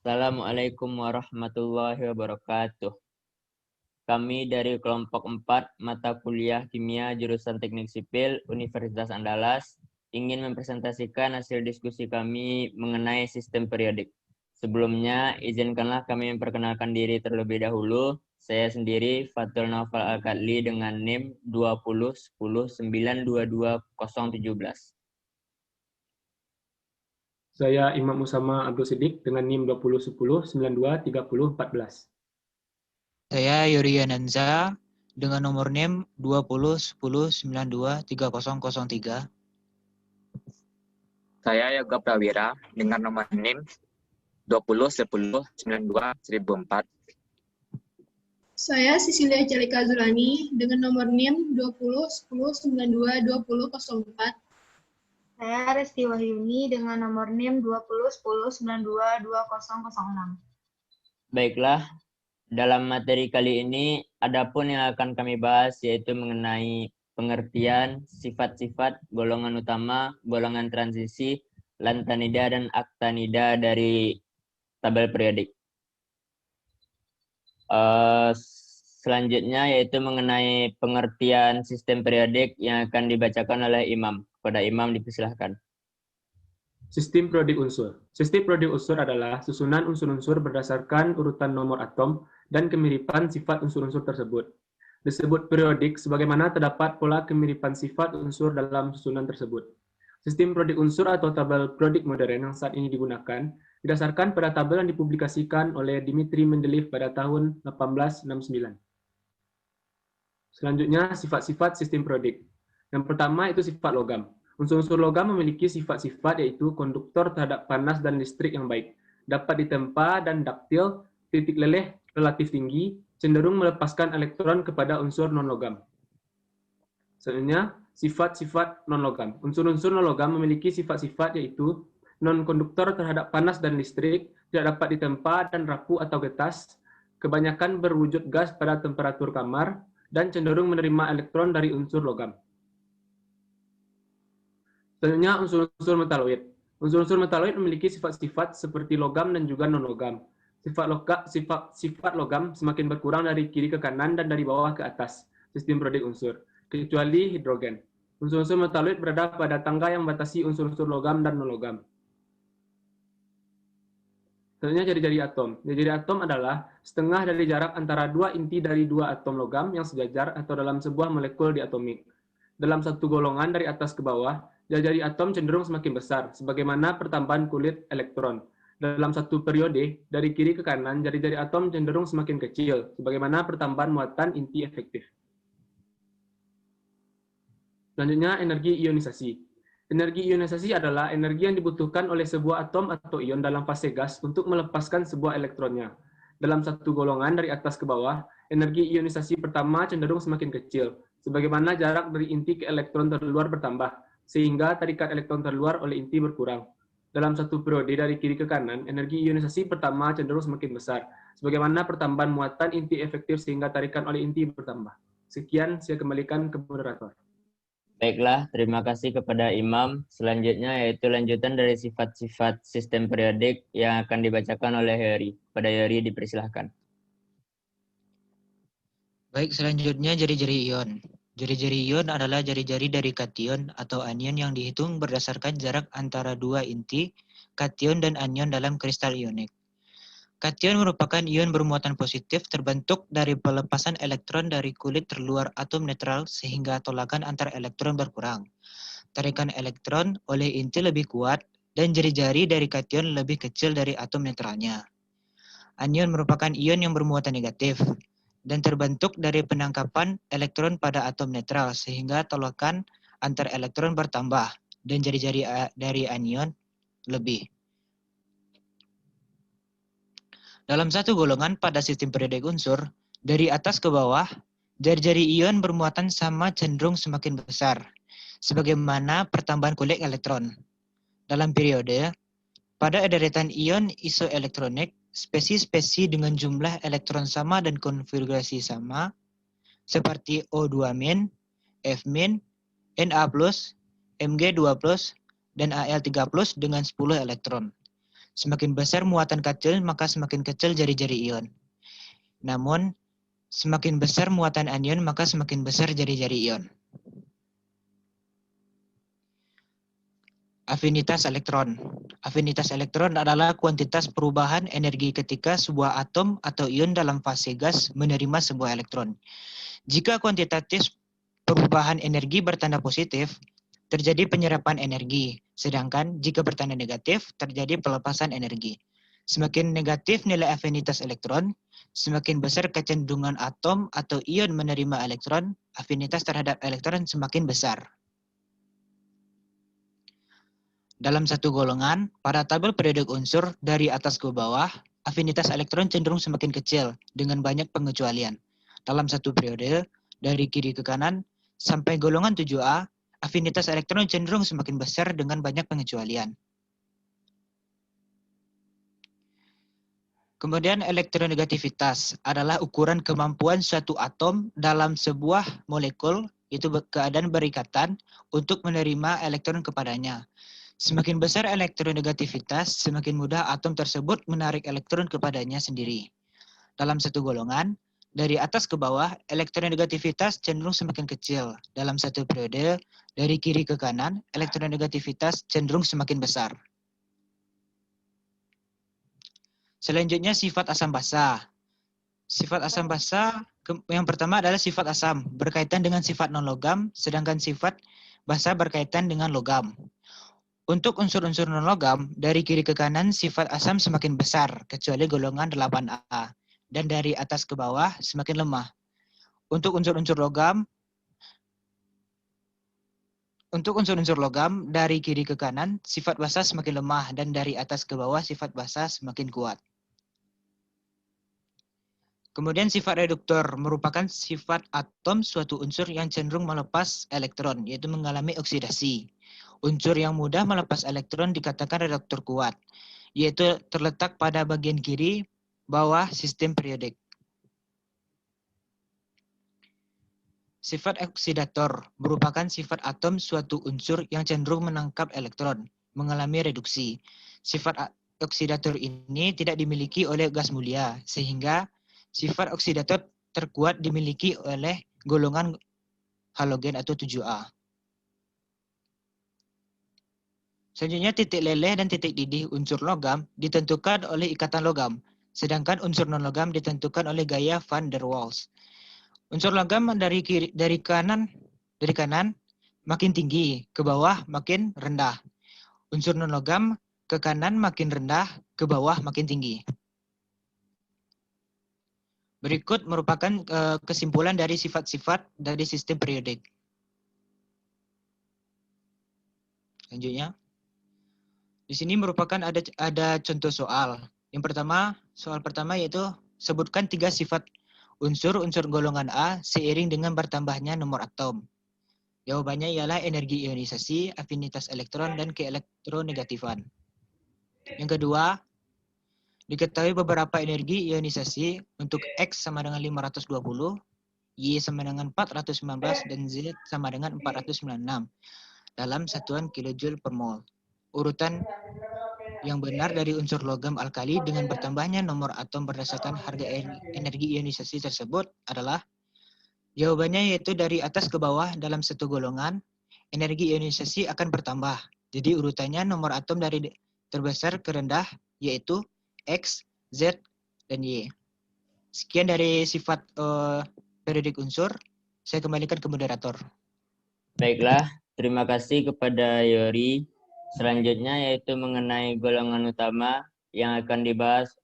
Assalamualaikum warahmatullahi wabarakatuh. Kami dari kelompok 4 mata kuliah kimia jurusan Teknik Sipil Universitas Andalas ingin mempresentasikan hasil diskusi kami mengenai sistem periodik. Sebelumnya, izinkanlah kami memperkenalkan diri terlebih dahulu. Saya sendiri Fatul Naufal Al-Kadli dengan NIM 2010922017. Saya Imam Usama Abdul Siddiq dengan NIM 2010923014. Saya Yuri Yananza dengan nomor NIM 2010923003. Saya Yoga Prawira dengan nomor NIM 2010921004. Saya Sisilia Jalika Zulani dengan nomor NIM 2010922004. Saya Resti Wahyuni dengan nomor NIM 2010922006. Baiklah, dalam materi kali ini adapun yang akan kami bahas yaitu mengenai pengertian, sifat-sifat, golongan utama, golongan transisi, lantanida dan aktanida dari tabel periodik. Selanjutnya yaitu mengenai pengertian sistem periodik yang akan dibacakan oleh Imam. Kepada Imam dipersilahkan. Sistem periodik unsur. Sistem periodik unsur adalah susunan unsur-unsur berdasarkan urutan nomor atom dan kemiripan sifat unsur-unsur tersebut. Disebut periodik sebagaimana terdapat pola kemiripan sifat unsur dalam susunan tersebut. Sistem periodik unsur atau tabel periodik modern yang saat ini digunakan didasarkan pada tabel yang dipublikasikan oleh Dmitri Mendeleev pada tahun 1869. Selanjutnya, sifat-sifat sistem periodik. Yang pertama itu sifat logam. Unsur-unsur logam memiliki sifat-sifat yaitu konduktor terhadap panas dan listrik yang baik, dapat ditempa dan daktil, titik leleh relatif tinggi, cenderung melepaskan elektron kepada unsur non-logam. Selanjutnya, sifat-sifat non-logam. Unsur-unsur non-logam memiliki sifat-sifat yaitu non-konduktor terhadap panas dan listrik, tidak dapat ditempa dan rapuh atau getas, kebanyakan berwujud gas pada temperatur kamar, dan cenderung menerima elektron dari unsur logam. Selanjutnya, unsur-unsur metaloid. Unsur-unsur metaloid memiliki sifat-sifat seperti logam dan juga non-logam. Sifat logam semakin berkurang dari kiri ke kanan dan dari bawah ke atas sistem periodik unsur, kecuali hidrogen. Unsur-unsur metaloid berada pada tangga yang membatasi unsur-unsur logam dan non-logam. Selanjutnya, jari-jari atom. Jari-jari atom adalah setengah dari jarak antara dua inti dari dua atom logam yang sejajar atau dalam sebuah molekul diatomik. Dalam satu golongan dari atas ke bawah, jari-jari atom cenderung semakin besar, sebagaimana pertambahan kulit elektron. Dalam satu periode, dari kiri ke kanan, jari-jari atom cenderung semakin kecil, sebagaimana pertambahan muatan inti efektif. Selanjutnya, energi ionisasi. Energi ionisasi adalah energi yang dibutuhkan oleh sebuah atom atau ion dalam fase gas untuk melepaskan sebuah elektronnya. Dalam satu golongan dari atas ke bawah, energi ionisasi pertama cenderung semakin kecil, sebagaimana jarak dari inti ke elektron terluar bertambah, sehingga tarikan elektron terluar oleh inti berkurang. Dalam satu periode dari kiri ke kanan, energi ionisasi pertama cenderung semakin besar, sebagaimana pertambahan muatan inti efektif sehingga tarikan oleh inti bertambah. Sekian, saya kembalikan ke moderator. Baiklah, terima kasih kepada Imam. Selanjutnya yaitu lanjutan dari sifat-sifat sistem periodik yang akan dibacakan oleh Yuri. Pada Yuri dipersilahkan. Baik, selanjutnya jari-jari ion. Jari-jari ion adalah jari-jari dari kation atau anion yang dihitung berdasarkan jarak antara dua inti kation dan anion dalam kristal ionik. Kation merupakan ion bermuatan positif terbentuk dari pelepasan elektron dari kulit terluar atom netral sehingga tolakan antar elektron berkurang. Tarikan elektron oleh inti lebih kuat dan jari-jari dari kation lebih kecil dari atom netralnya. Anion merupakan ion yang bermuatan negatif dan terbentuk dari penangkapan elektron pada atom netral sehingga tolakan antar elektron bertambah dan jari-jari dari anion lebih. Dalam satu golongan pada sistem periodik unsur, dari atas ke bawah, jari-jari ion bermuatan sama cenderung semakin besar, sebagaimana pertambahan kulit elektron. Dalam periode, pada deretan ion isoelektronik, spesies-spesies dengan jumlah elektron sama dan konfigurasi sama, seperti O2-, F-, Na+, Mg2+, dan Al3+ dengan 10 elektron. Semakin besar muatan kation, maka semakin kecil jari-jari ion. Namun, semakin besar muatan anion, maka semakin besar jari-jari ion. Afinitas elektron. Afinitas elektron adalah kuantitas perubahan energi ketika sebuah atom atau ion dalam fase gas menerima sebuah elektron. Jika kuantitatif perubahan energi bertanda positif, terjadi penyerapan energi. Sedangkan jika bertanda negatif, terjadi pelepasan energi. Semakin negatif nilai afinitas elektron, semakin besar kecenderungan atom atau ion menerima elektron, afinitas terhadap elektron semakin besar. Dalam satu golongan, pada tabel periodik unsur dari atas ke bawah, afinitas elektron cenderung semakin kecil dengan banyak pengecualian. Dalam satu periode, dari kiri ke kanan, sampai golongan 7A, afinitas elektron cenderung semakin besar dengan banyak pengecualian. Kemudian elektronegativitas adalah ukuran kemampuan suatu atom dalam sebuah molekul, yaitu keadaan berikatan, untuk menerima elektron kepadanya. Semakin besar elektronegativitas, semakin mudah atom tersebut menarik elektron kepadanya sendiri. Dalam satu golongan, dari atas ke bawah, elektronegativitas cenderung semakin kecil. Dalam satu periode, dari kiri ke kanan, elektronegativitas cenderung semakin besar. Selanjutnya sifat asam basa. Sifat asam basa yang pertama adalah sifat asam berkaitan dengan sifat non-logam, sedangkan sifat basa berkaitan dengan logam. Untuk unsur-unsur non-logam, dari kiri ke kanan sifat asam semakin besar, kecuali golongan 8A. Dan dari atas ke bawah semakin lemah. Untuk unsur-unsur logam, dari kiri ke kanan, sifat basa semakin lemah, dan dari atas ke bawah sifat basa semakin kuat. Kemudian sifat reduktor merupakan sifat atom suatu unsur yang cenderung melepas elektron, yaitu mengalami oksidasi. Unsur yang mudah melepas elektron dikatakan reduktor kuat, yaitu terletak pada bagian kiri bawah sistem periodik. Sifat oksidator merupakan sifat atom suatu unsur yang cenderung menangkap elektron, mengalami reduksi. Sifat oksidator ini tidak dimiliki oleh gas mulia, sehingga sifat oksidator terkuat dimiliki oleh golongan halogen atau 7A. Selanjutnya titik leleh dan titik didih unsur logam ditentukan oleh ikatan logam, sedangkan unsur non-logam ditentukan oleh gaya van der Waals. Unsur logam dari kanan makin tinggi, ke bawah makin rendah. Unsur non-logam ke kanan makin rendah, ke bawah makin tinggi. Berikut merupakan kesimpulan dari sifat-sifat dari sistem periodik. Selanjutnya. Di sini merupakan ada contoh soal. Soal pertama yaitu sebutkan 3 sifat unsur golongan A seiring dengan bertambahnya nomor atom. Jawabannya ialah energi ionisasi, afinitas elektron, dan keelektronegatifan. Yang kedua, diketahui beberapa energi ionisasi untuk X sama dengan 520, Y sama dengan 419, dan Z sama dengan 496 dalam satuan kilojoule per mol. Urutan yang benar dari unsur logam alkali dengan bertambahnya nomor atom berdasarkan harga energi ionisasi tersebut adalah jawabannya yaitu dari atas ke bawah dalam satu golongan, energi ionisasi akan bertambah. Jadi urutannya nomor atom dari terbesar ke rendah yaitu X, Z, dan Y. Sekian dari sifat periodik unsur. Saya kembalikan ke moderator. Baiklah, terima kasih kepada Yori. Selanjutnya yaitu mengenai golongan utama yang akan dibahas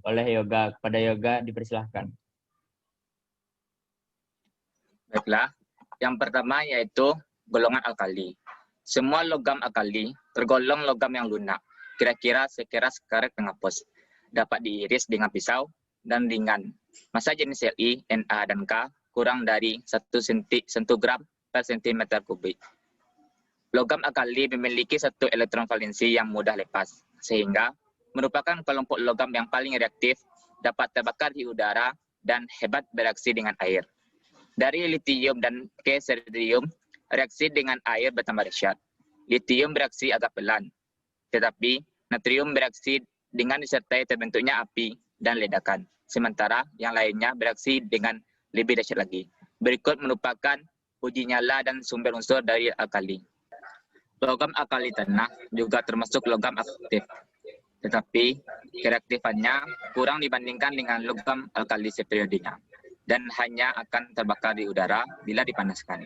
oleh Yoga. Kepada Yoga dipersilahkan. Baiklah, yang pertama yaitu golongan alkali. Semua logam alkali tergolong logam yang lunak, kira-kira sekeras karet penghapus, dapat diiris dengan pisau dan ringan. Massa jenis Li, Na, dan K kurang dari 1 gram per cm3. Logam alkali memiliki satu elektron valensi yang mudah lepas, sehingga merupakan kelompok logam yang paling reaktif, dapat terbakar di udara, dan hebat bereaksi dengan air. Dari litium dan ke-sterium, reaksi dengan air bertambah dahsyat. Litium bereaksi agak pelan, tetapi natrium bereaksi dengan disertai terbentuknya api dan ledakan. Sementara yang lainnya bereaksi dengan lebih dahsyat lagi. Berikut merupakan uji nyala dan sumber unsur dari alkali. Logam alkali tanah juga termasuk logam aktif, tetapi kereaktifannya kurang dibandingkan dengan logam alkali seperiodenya dan hanya akan terbakar di udara bila dipanaskan.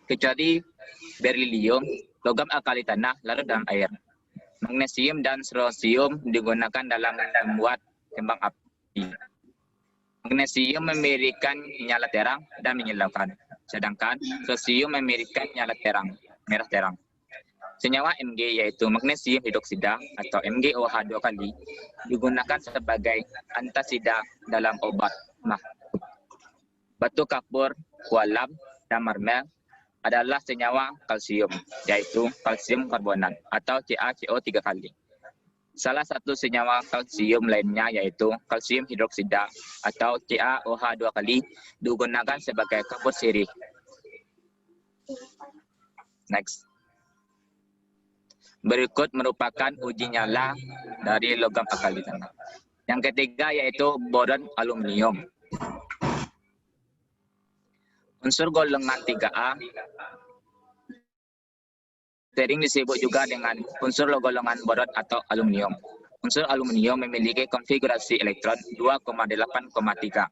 Kecuali berilium, logam alkali tanah larut dalam air. Magnesium dan strontium digunakan dalam membuat kembang api. Magnesium memberikan nyala terang dan menyilaukan, sedangkan strontium memberikan nyala terang, merah terang. Senyawa Mg yaitu magnesium hidroksida atau MgOH 2 kali digunakan sebagai antasida dalam obat mah. Batu kapur, kualam, dan marmer adalah senyawa kalsium yaitu kalsium karbonat atau CaCO3 kali. Salah satu senyawa kalsium lainnya yaitu kalsium hidroksida atau CaOH 2 kali digunakan sebagai kapur sirih. Next. Berikut merupakan uji nyala dari logam alkali tanah. Yang ketiga yaitu boron aluminium. Unsur golongan 3A sering disebut juga dengan unsur golongan boron atau aluminium. Unsur aluminium memiliki konfigurasi elektron 2,8,3.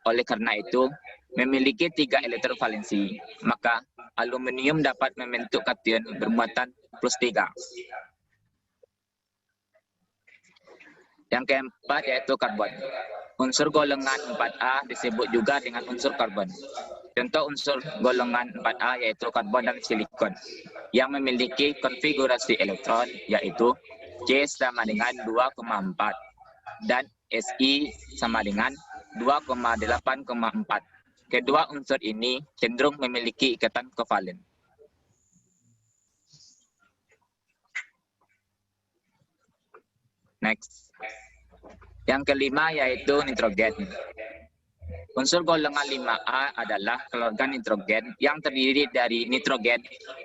Oleh karena itu, memiliki 3 elektron valensi, maka aluminium dapat membentuk kation bermuatan +3. Yang keempat yaitu karbon. Unsur golongan 4A disebut juga dengan unsur karbon. Contoh unsur golongan 4A yaitu karbon dan silikon yang memiliki konfigurasi elektron yaitu C sama dengan 2,4 dan Si sama dengan 2,8,4. Kedua unsur ini cenderung memiliki ikatan kovalen. Next. Yang kelima yaitu nitrogen. Unsur golongan 5A adalah keluarga nitrogen yang terdiri dari nitrogen,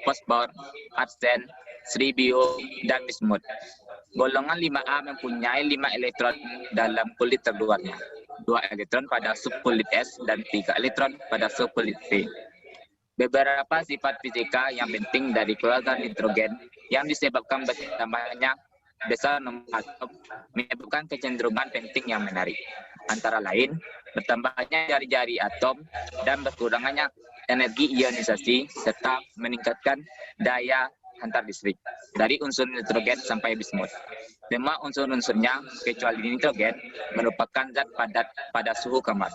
fosfor, arsen, strontium, dan bismut. Golongan 5A mempunyai 5 elektron dalam kulit terluarnya, 2 elektron pada subkulit S dan 3 elektron pada subkulit P. Beberapa sifat fisika yang penting dari keluarga nitrogen yang disebabkan bertambahnya besar nomor atom menyebabkan kecenderungan penting yang menarik. Antara lain, bertambahnya jari-jari atom dan berkurangnya energi ionisasi serta meningkatkan daya hantar listrik dari unsur nitrogen sampai bismut. Semua unsur-unsurnya kecuali nitrogen merupakan zat padat pada suhu kamar.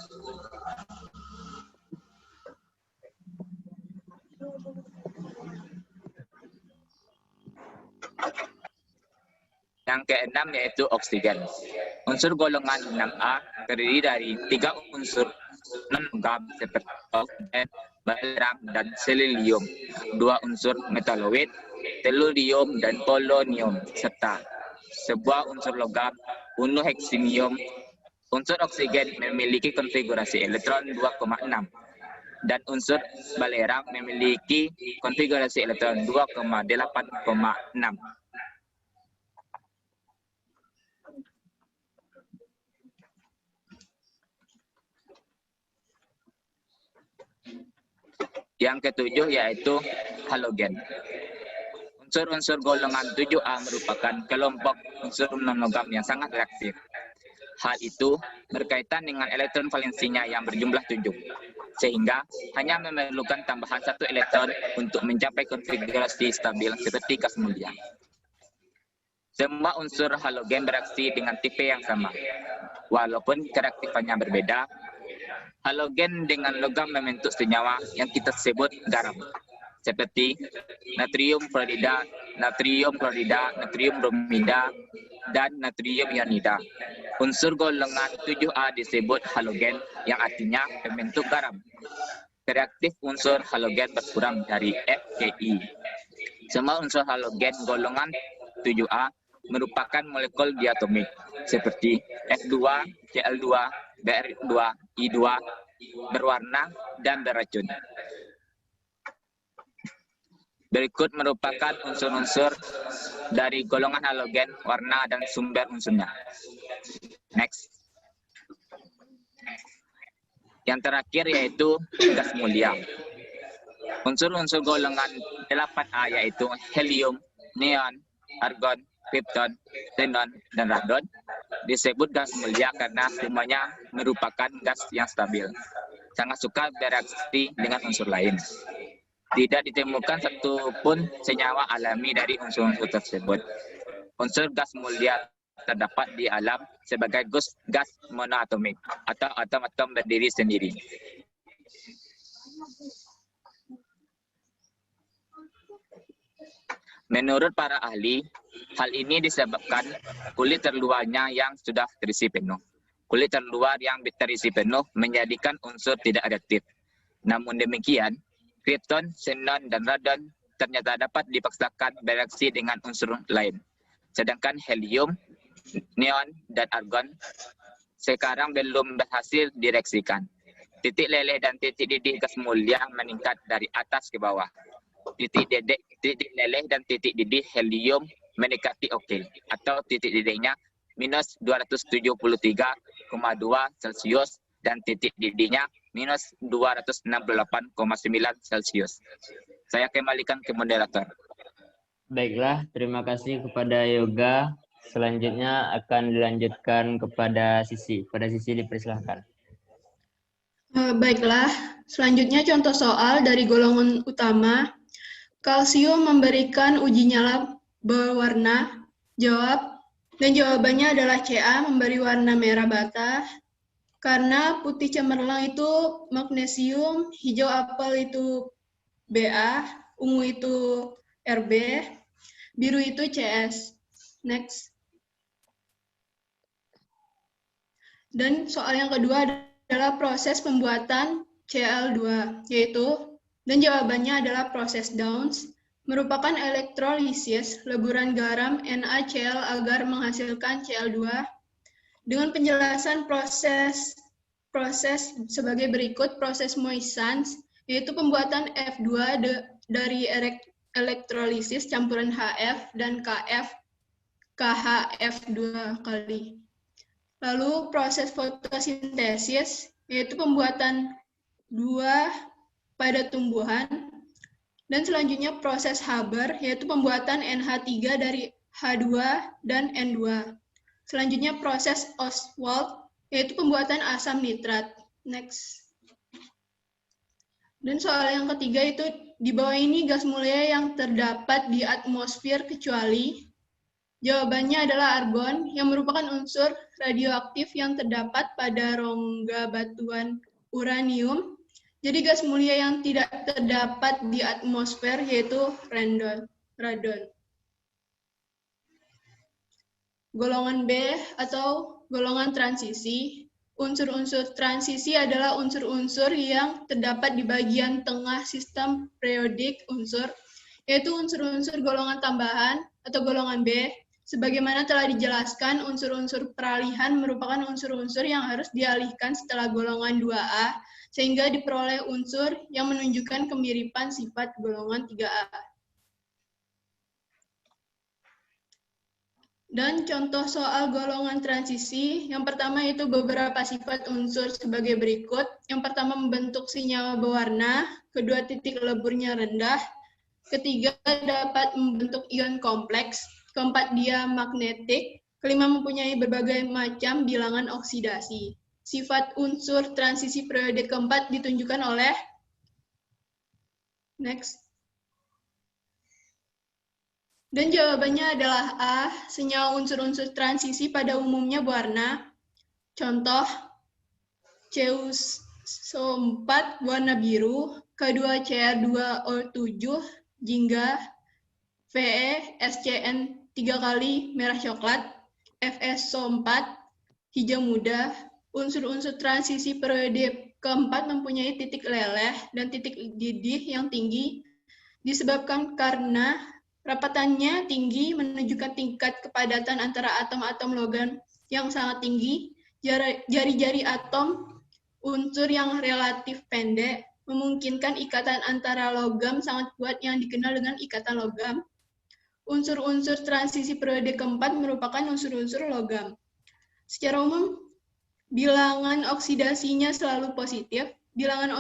Yang keenam yaitu oksigen. Unsur golongan 6A terdiri dari 3 unsur non-logam seperti oksigen, balerang, dan selenium, 2 unsur metaloid, tellurium, dan polonium, serta sebuah unsur logam, heksinium. Unsur oksigen memiliki konfigurasi elektron 2,6 dan unsur balerang memiliki konfigurasi elektron 2,8,6. Yang ketujuh yaitu halogen. Unsur-unsur golongan 7A merupakan kelompok unsur non-logam yang sangat reaktif. Hal itu berkaitan dengan elektron valensinya yang berjumlah 7, sehingga hanya memerlukan tambahan 1 elektron untuk mencapai konfigurasi stabil seperti gas mulia. Semua unsur halogen bereaksi dengan tipe yang sama. Walaupun kereaktifannya berbeda, halogen dengan logam membentuk senyawa yang kita sebut garam, seperti natrium fluorida, natrium bromida, dan natrium ionida. Unsur golongan 7A disebut halogen yang artinya pembentuk garam. Reaktif unsur halogen berkurang dari FKI. Semua unsur halogen golongan 7A merupakan molekul diatomik seperti F2, Cl2, Br2, I2, berwarna, dan beracun. Berikut merupakan unsur-unsur dari golongan halogen, warna, dan sumber unsurnya. Next. Yang terakhir yaitu gas mulia. Unsur-unsur golongan 8A yaitu helium, neon, argon, krypton, xenon, dan radon disebut gas mulia karena semuanya merupakan gas yang stabil. Sangat suka bereaksi dengan unsur lain. Tidak ditemukan satu pun senyawa alami dari unsur-unsur tersebut. Unsur gas mulia terdapat di alam sebagai gas monoatomik atau atom-atom berdiri sendiri. Menurut para ahli, hal ini disebabkan kulit terluarnya yang sudah terisi penuh. Kulit terluar yang terisi penuh menjadikan unsur tidak reaktif. Namun demikian, krypton, xenon, dan radon ternyata dapat dipaksakan bereaksi dengan unsur lain. Sedangkan helium, neon, dan argon sekarang belum berhasil direaksikan. Titik leleh dan titik didih gas mulia meningkat dari atas ke bawah. Titik leleh dan titik didih helium mendekati oke, atau titik didihnya minus 273,2 Celcius dan titik didihnya minus 268,9 Celcius. Saya kembalikan ke moderator. Baiklah, terima kasih kepada Yoga. Selanjutnya akan dilanjutkan kepada Sisi. Pada Sisi dipersilahkan. Baiklah, selanjutnya contoh soal dari golongan utama. Kalsium memberikan uji nyala berwarna. Jawabannya adalah CA, memberi warna merah bata. Karena putih cemerlang itu magnesium, hijau apel itu BA, ungu itu RB, biru itu CS. Next. Dan soal yang kedua adalah proses pembuatan Cl2, yaitu, dan jawabannya adalah proses Downs, merupakan elektrolisis leburan garam NaCl agar menghasilkan Cl2. Dengan penjelasan proses sebagai berikut, proses Moisans, yaitu pembuatan F2 dari elektrolisis campuran HF dan KHF2 kali. Lalu proses fotosintesis, yaitu pembuatan 2 pada tumbuhan. Dan selanjutnya proses Haber, yaitu pembuatan NH3 dari H2 dan N2. Selanjutnya proses Ostwald, yaitu pembuatan asam nitrat. Next. Dan soal yang ketiga itu, di bawah ini gas mulia yang terdapat di atmosfer kecuali. Jawabannya adalah argon, yang merupakan unsur radioaktif yang terdapat pada rongga batuan uranium. Jadi gas mulia yang tidak terdapat di atmosfer yaitu radon. Golongan B atau golongan transisi. Unsur-unsur transisi adalah unsur-unsur yang terdapat di bagian tengah sistem periodik unsur, yaitu unsur-unsur golongan tambahan atau golongan B. Sebagaimana telah dijelaskan, unsur-unsur peralihan merupakan unsur-unsur yang harus dialihkan setelah golongan 2A, sehingga diperoleh unsur yang menunjukkan kemiripan sifat golongan 3A. Dan contoh soal golongan transisi, yang pertama itu beberapa sifat unsur sebagai berikut. Yang pertama membentuk senyawa berwarna, kedua titik leburnya rendah, ketiga dapat membentuk ion kompleks, keempat dia magnetik, kelima mempunyai berbagai macam bilangan oksidasi. Sifat unsur transisi periode keempat ditunjukkan oleh next. Dan jawabannya adalah A, senyawa unsur-unsur transisi pada umumnya berwarna. Contoh, CuSO4 warna biru, K2Cr2O7 jingga, VeSCN 3 kali merah coklat, FeSO4 hijau muda. Unsur-unsur transisi periode keempat mempunyai titik leleh dan titik didih yang tinggi disebabkan karena rapatannya tinggi menunjukkan tingkat kepadatan antara atom-atom logam yang sangat tinggi, jari-jari atom unsur yang relatif pendek memungkinkan ikatan antara logam sangat kuat yang dikenal dengan ikatan logam. Unsur-unsur transisi periode keempat merupakan unsur-unsur logam. Secara umum, bilangan oksidasinya selalu positif. Bilangan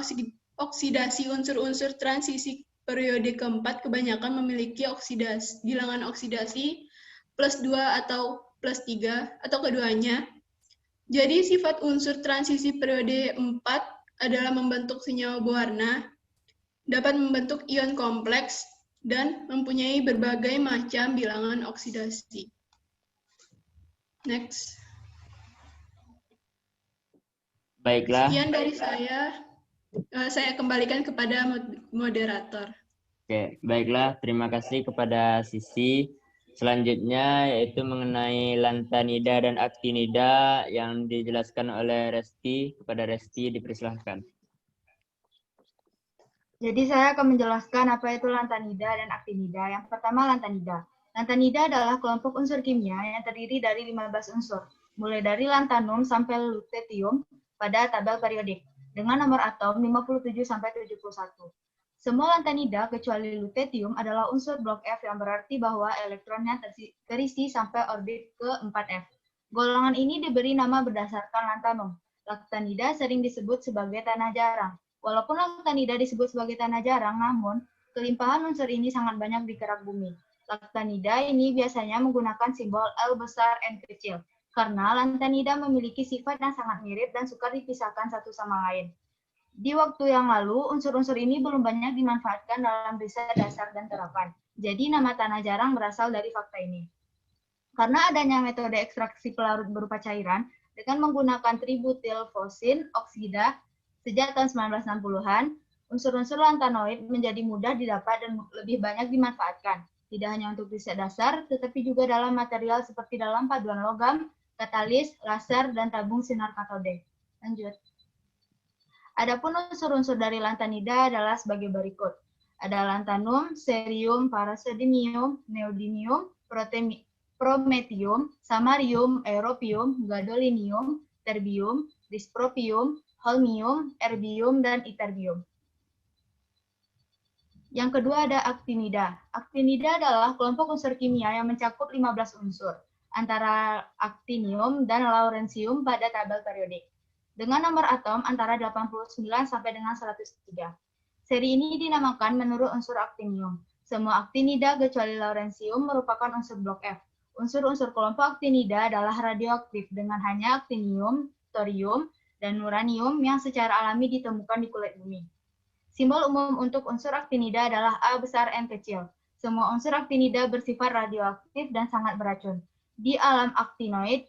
oksidasi unsur-unsur transisi periode keempat kebanyakan memiliki bilangan oksidasi +2 atau +3 atau keduanya. Jadi sifat unsur transisi periode 4 adalah membentuk senyawa berwarna, dapat membentuk ion kompleks, dan mempunyai berbagai macam bilangan oksidasi. Next. Baiklah. Sekian dari saya kembalikan kepada moderator. Oke, baiklah. Terima kasih kepada Sisi. Selanjutnya yaitu mengenai lantanida dan aktinida yang dijelaskan oleh Resti. Kepada Resti dipersilahkan. Jadi saya akan menjelaskan apa itu lantanida dan aktinida. Yang pertama lantanida. Lantanida adalah kelompok unsur kimia yang terdiri dari 15 unsur, mulai dari lantanum sampai lutetium pada tabel periodik, dengan nomor atom 57 sampai 71. Semua lantanida kecuali lutetium adalah unsur blok F yang berarti bahwa elektronnya terisi sampai orbit ke 4F. Golongan ini diberi nama berdasarkan lantanum. Lantanida sering disebut sebagai tanah jarang. Walaupun lantanida disebut sebagai tanah jarang, namun kelimpahan unsur ini sangat banyak di kerak bumi. Lantanida ini biasanya menggunakan simbol L besar N kecil, karena lantanida memiliki sifat yang sangat mirip dan sukar dipisahkan satu sama lain. Di waktu yang lalu, unsur-unsur ini belum banyak dimanfaatkan dalam riset dasar dan terapan. Jadi nama tanah jarang berasal dari fakta ini. Karena adanya metode ekstraksi pelarut berupa cairan, dengan menggunakan tributil fosin oksida, sejak tahun 1960-an, unsur-unsur lantanoid menjadi mudah didapat dan lebih banyak dimanfaatkan. Tidak hanya untuk riset dasar, tetapi juga dalam material seperti dalam paduan logam, katalis, laser, dan tabung sinar katode. Lanjut. Adapun unsur-unsur dari lantanida adalah sebagai berikut. Ada lantanum, cerium, parasedinium, neodymium, prometium, samarium, europium, gadolinium, terbium, dyspropium, holmium, erbium, dan ytterbium. Yang kedua ada aktinida. Aktinida adalah kelompok unsur kimia yang mencakup 15 unsur, antara aktinium dan lawrensium pada tabel periodik, dengan nomor atom antara 89 sampai dengan 103. Seri ini dinamakan menurut unsur aktinium. Semua aktinida kecuali lawrensium merupakan unsur blok F. Unsur-unsur kelompok aktinida adalah radioaktif dengan hanya aktinium, thorium, dan uranium yang secara alami ditemukan di kulit bumi. Simbol umum untuk unsur aktinida adalah A besar N kecil. Semua unsur aktinida bersifat radioaktif dan sangat beracun. Di alam aktinoid,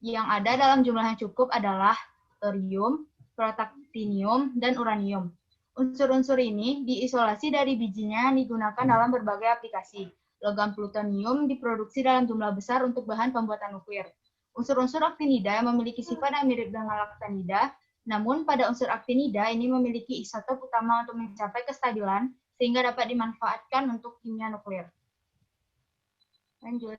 yang ada dalam jumlah yang cukup adalah thorium, protactinium, dan uranium. Unsur-unsur ini diisolasi dari bijinya yang digunakan dalam berbagai aplikasi. Logam plutonium diproduksi dalam jumlah besar untuk bahan pembuatan nuklir. Unsur-unsur aktinida memiliki sifat yang mirip dengan lantanida, namun pada unsur aktinida ini memiliki isotop utama untuk mencapai kestabilan sehingga dapat dimanfaatkan untuk kimia nuklir. Lanjut.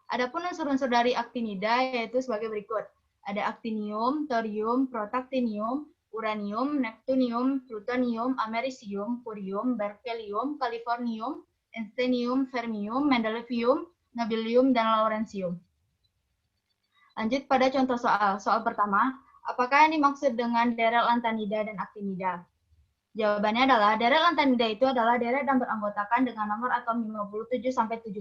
Adapun unsur-unsur dari aktinida yaitu sebagai berikut. Ada aktinium, thorium, protactinium, uranium, neptunium, plutonium, americium, curium, berkelium, californium, einsteinium, fermium, mendelevium, nobelium, dan lawrensium. Lanjut pada contoh soal. Soal pertama, apakah yang dimaksud dengan deret lantanida dan aktinida? Jawabannya adalah deret lantanida itu adalah deret yang beranggotakan dengan nomor atom 57 sampai 70.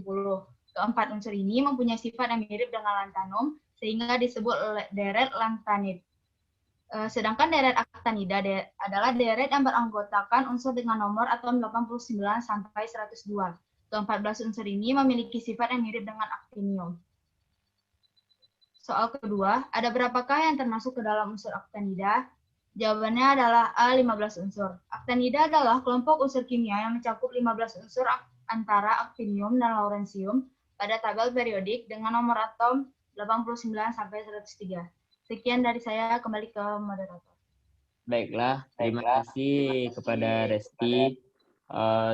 Keempat unsur ini mempunyai sifat yang mirip dengan lantanum sehingga disebut deret lantanid. Sedangkan deret aktinida adalah deret yang beranggotakan unsur dengan nomor atom 89 sampai 102. Ke-14 unsur ini memiliki sifat yang mirip dengan aktinium. Soal kedua, ada berapakah yang termasuk ke dalam unsur aktinida? Jawabannya adalah A, 15 unsur. Aktinida adalah kelompok unsur kimia yang mencakup 15 unsur antara aktinium dan lawrensium pada tabel periodik dengan nomor atom 89 sampai 103. Sekian dari saya, kembali ke moderator. Baiklah, terima kasih kepada Resti.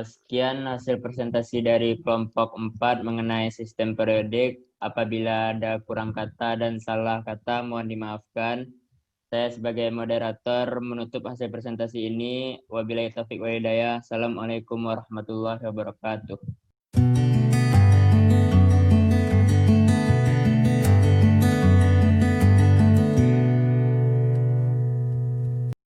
Sekian hasil presentasi dari kelompok 4 mengenai sistem periodik. Apabila ada kurang kata dan salah kata, mohon dimaafkan. Saya sebagai moderator menutup hasil presentasi ini. Wabillahi taufiq wa hidayah. Assalamualaikum warahmatullahi wabarakatuh.